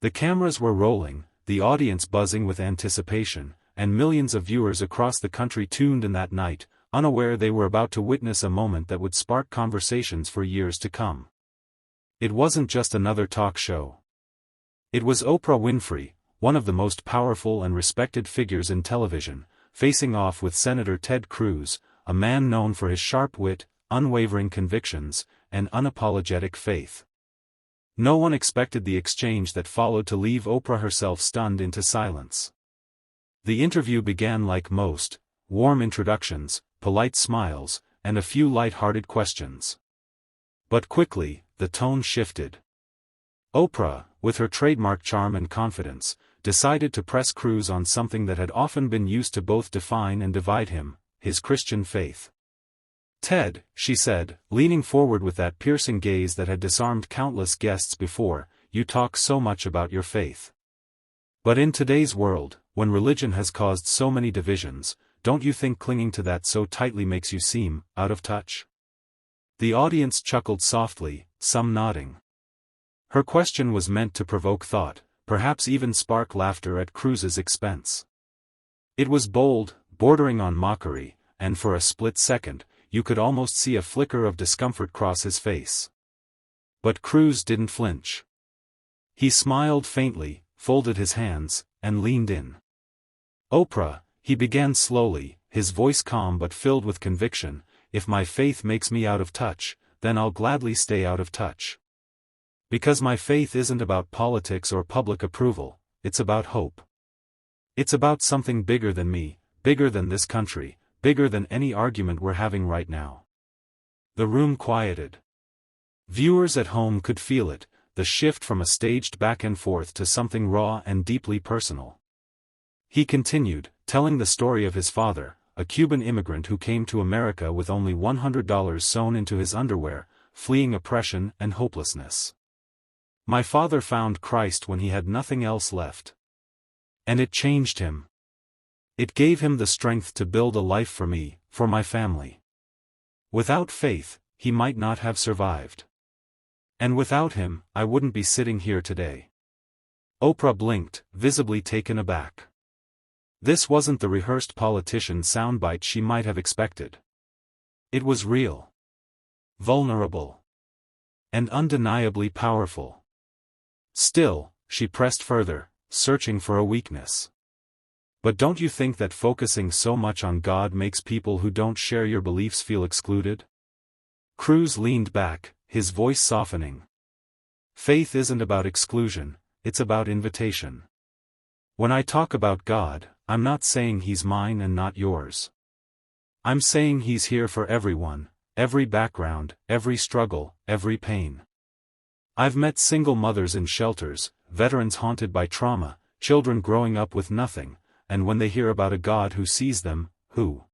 The cameras were rolling, the audience buzzing with anticipation, and millions of viewers across the country tuned in that night, unaware they were about to witness a moment that would spark conversations for years to come. It wasn't just another talk show. It was Oprah Winfrey, one of the most powerful and respected figures in television, facing off with Senator Ted Cruz, a man known for his sharp wit, unwavering convictions, and unapologetic faith. No one expected the exchange that followed to leave Oprah herself stunned into silence. The interview began like most, warm introductions, polite smiles, and a few light-hearted questions. But quickly, the tone shifted. Oprah, with her trademark charm and confidence, decided to press Cruz on something that had often been used to both define and divide him, his Christian faith. "Ted," she said, leaning forward with that piercing gaze that had disarmed countless guests before, "you talk so much about your faith. But in today's world, when religion has caused so many divisions, don't you think clinging to that so tightly makes you seem out of touch?" The audience chuckled softly, some nodding. Her question was meant to provoke thought, perhaps even spark laughter at Cruz's expense. It was bold, bordering on mockery, and for a split second, you could almost see a flicker of discomfort cross his face. But Cruz didn't flinch. He smiled faintly, folded his hands, and leaned in. "Oprah," he began slowly, his voice calm but filled with conviction, "if my faith makes me out of touch, then I'll gladly stay out of touch. Because my faith isn't about politics or public approval, it's about hope. It's about something bigger than me, bigger than this country, bigger than any argument we're having right now." The room quieted. Viewers at home could feel it, the shift from a staged back and forth to something raw and deeply personal. He continued, telling the story of his father, a Cuban immigrant who came to America with only $100 sewn into his underwear, fleeing oppression and hopelessness. "My father found Christ when he had nothing else left. And it changed him. It gave him the strength to build a life for me, for my family. Without faith, he might not have survived. And without him, I wouldn't be sitting here today." Oprah blinked, visibly taken aback. This wasn't the rehearsed politician soundbite she might have expected. It was real, vulnerable, and undeniably powerful. Still, she pressed further, searching for a weakness. "But don't you think that focusing so much on God makes people who don't share your beliefs feel excluded?" Cruz leaned back, his voice softening. "Faith isn't about exclusion, it's about invitation. When I talk about God, I'm not saying he's mine and not yours. I'm saying he's here for everyone, every background, every struggle, every pain. I've met single mothers in shelters, veterans haunted by trauma, children growing up with nothing, and when they hear about a God who sees them, who